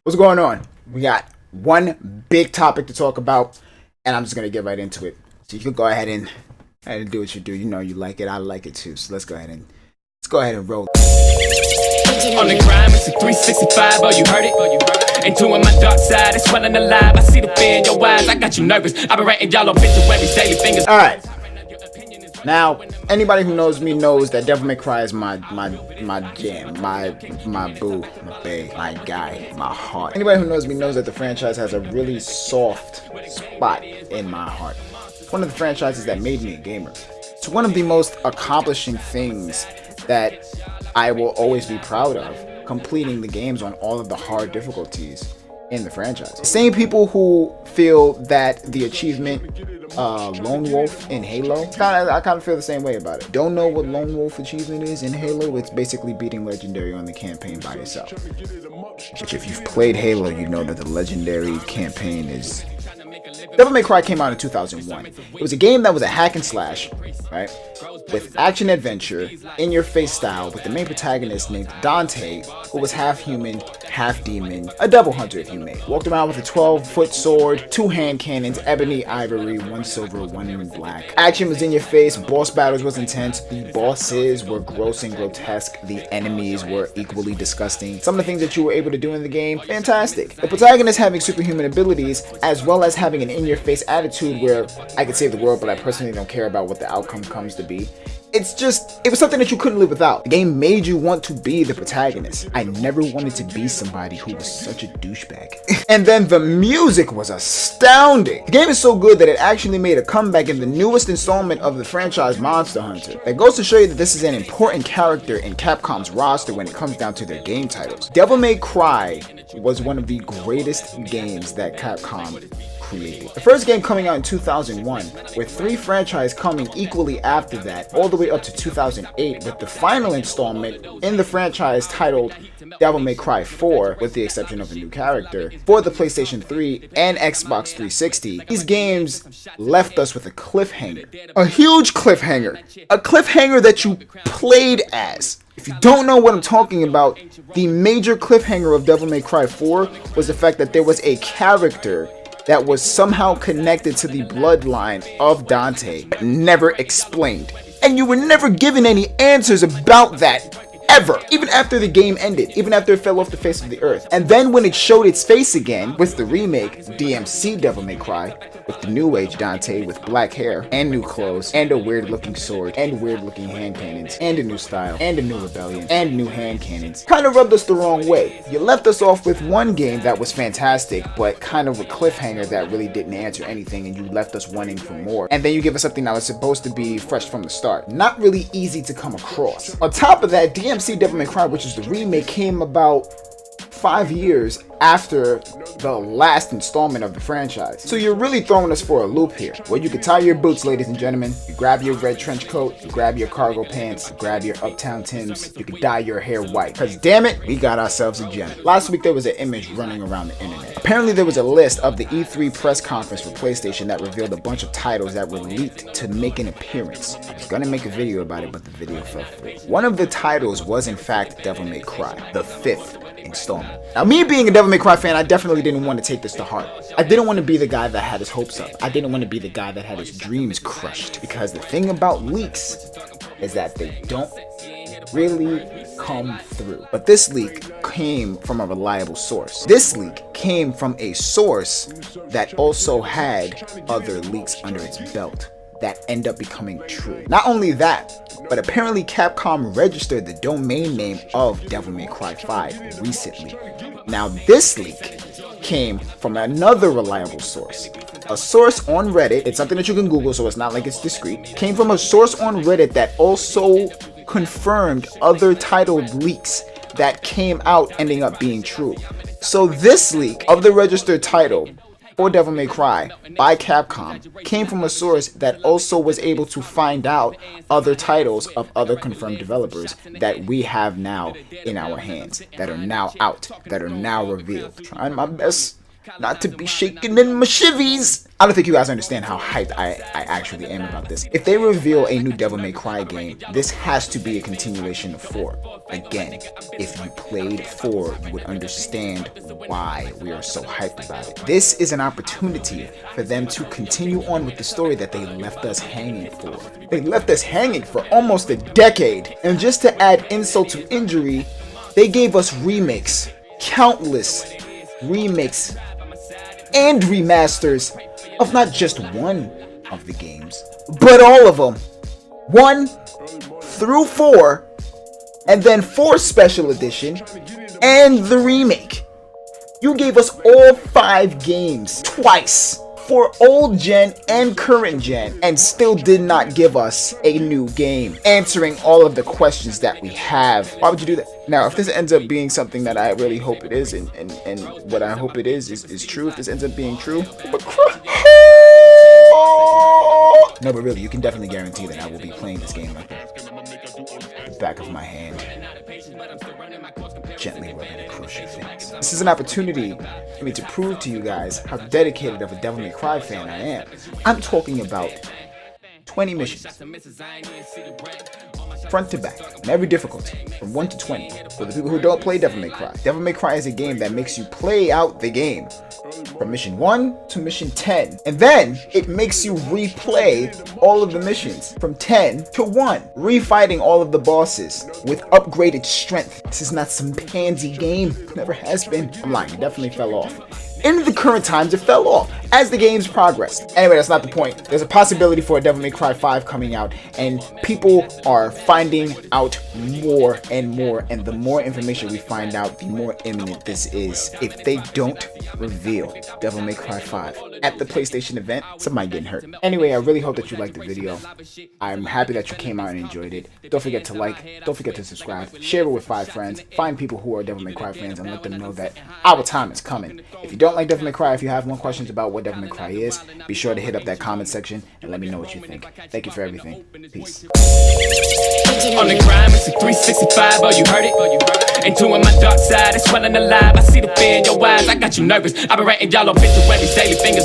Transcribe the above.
What's going on? We got one big topic to talk about, and I'm just gonna get right into it. So you can go ahead and do what you do. You know you like it, I like it too. So let's go ahead and roll. On the grind, it's a 365, oh you heard it, Ain't doing my dark side, it's running alive. I see the fear in your eyes, I got you nervous. I've been writing y'all obituaries, daily fingers. Alright. Now, anybody who knows me knows that Devil May Cry is my jam, my boo, my bae, my guy, my heart. Anybody who knows me knows that the franchise has a really soft spot in my heart. It's one of the franchises that made me a gamer. It's one of the most accomplishing things that I will always be proud of, completing the games on all of the hard difficulties in the franchise. The same people who feel that the achievement Lone Wolf in Halo, I kind of feel the same way about it. Don't know what Lone Wolf achievement is in Halo? It's basically beating Legendary on the campaign by yourself. Which if you've played Halo, you know that the Legendary campaign is... Devil May Cry came out in 2001. It was a game that was a hack and slash, right? With action adventure, in-your-face style, with the main protagonist named Dante, who was half human, half demon, a double hunter if you may. Walked around with a 12-foot sword, 2 hand cannons, ebony, ivory, 1 silver, 1 black. Action was in your face, boss battles was intense, the bosses were gross and grotesque, the enemies were equally disgusting. Some of the things that you were able to do in the game, fantastic. The protagonist having superhuman abilities, as well as having an in-your-face attitude where I could save the world, but I personally don't care about what the outcome comes to be. It was something that you couldn't live without. The game made you want to be the protagonist. I never wanted to be somebody who was such a douchebag. And then the music was astounding. The game is so good that it actually made a comeback in the newest installment of the franchise, Monster Hunter. That goes to show you that this is an important character in Capcom's roster when it comes down to their game titles. Devil May Cry was one of the greatest games that Capcom created. The first game coming out in 2001, with 3 franchises coming equally after that, all the way up to 2008, with the final installment in the franchise titled Devil May Cry 4, with the exception of a new character, for the PlayStation 3 and Xbox 360. These games left us with a cliffhanger. A huge cliffhanger. A cliffhanger that you played as. If you don't know what I'm talking about, the major cliffhanger of Devil May Cry 4 was the fact that there was a character that was somehow connected to the bloodline of Dante, but never explained. And you were never given any answers about that, ever. Even after the game ended, even after it fell off the face of the earth. And then when it showed its face again, with the remake, DMC Devil May Cry, with the new age Dante with black hair, and new clothes, and a weird looking sword, and weird looking hand cannons, and a new style, and a new rebellion, and new hand cannons, kind of rubbed us the wrong way. You left us off with one game that was fantastic, but kind of a cliffhanger that really didn't answer anything, and you left us wanting for more. And then you give us something that was supposed to be fresh from the start. Not really easy to come across. On top of that, DMC Devil May Cry, which is the remake, came about 5 years after the last installment of the franchise. So you're really throwing us for a loop here. Well, you can tie your boots, ladies and gentlemen. You grab your red trench coat, you grab your cargo pants, you grab your Uptown Tims, you can dye your hair white. Cause damn it, we got ourselves a gem. Last week there was an image running around the internet. Apparently there was a list of the E3 press conference for PlayStation that revealed a bunch of titles that were leaked to make an appearance. I was gonna make a video about it, but the video fell through. One of the titles was in fact Devil May Cry, the 5th installment. Now, me being a Devil May Cry fan, I definitely didn't want to take this to heart. I didn't want to be the guy that had his hopes up. I didn't want to be the guy that had his dreams crushed. Because the thing about leaks is that they don't really come through. But this leak came from a reliable source. This leak came from a source that also had other leaks under its belt that end up becoming true. Not only that, but apparently Capcom registered the domain name of Devil May Cry 5 recently. Now this leak came from another reliable source. A source on Reddit, it's something that you can Google so it's not like it's discreet, came from a source on Reddit that also confirmed other titled leaks that came out ending up being true. So this leak of the registered title for Devil May Cry by Capcom came from a source that also was able to find out other titles of other confirmed developers that we have now in our hands, that are now out, that are now revealed. Trying my best not to be shaken in my shivvies. I don't think you guys understand how hyped I actually am about this. If they reveal a new Devil May Cry game, this has to be a continuation of 4. Again, if you played 4, you would understand why we are so hyped about it. This is an opportunity for them to continue on with the story that they left us hanging for. They left us hanging for almost a decade. And just to add insult to injury, they gave us remakes, countless remakes and remasters of not just one of the games, but all of them. 1 through 4, and then 4 special edition, and the remake. You gave us all 5 games twice for old gen and current gen, and still did not give us a new game, answering all of the questions that we have. Why would you do that? Now, if this ends up being something that I really hope it is, and what I hope it is true, if this ends up being true, no, but really, you can definitely guarantee that I will be playing this game like the back of my hand, gently rubbing across your face. This is an opportunity for me to prove to you guys how dedicated of a Devil May Cry fan I am. I'm talking about 20 missions, front to back, in every difficulty, from 1 to 20. For the people who don't play Devil May Cry, Devil May Cry is a game that makes you play out the game from mission 1 to mission 10, and then it makes you replay all of the missions from 10 to 1, refighting all of the bosses with upgraded strength. This is not some pansy game, never has been. I'm lying, it definitely fell off. In the current times, it fell off as the games progressed. Anyway, that's not the point. There's a possibility for a Devil May Cry 5 coming out, and people are finding out more and more, and the more information we find out, the more imminent this is. If they don't reveal Devil May Cry 5 at the PlayStation event, somebody getting hurt. Anyway, I really hope that you liked the video. I'm happy that you came out and enjoyed it. Don't forget to like, don't forget to subscribe, share it with 5 friends, find people who are Devil May Cry fans, and let them know that our time is coming. If you don't like Devil May Cry, if you have more questions about what Devil May Cry is, be sure to hit up that comment section and let me know what you think. Thank you for everything. Peace. On the grind, it's a 365, oh you heard it. Ain't doing my dark side, it's running alive. I see the fear in your eyes, I got you nervous. I been writing y'all obituaries, daily fingers.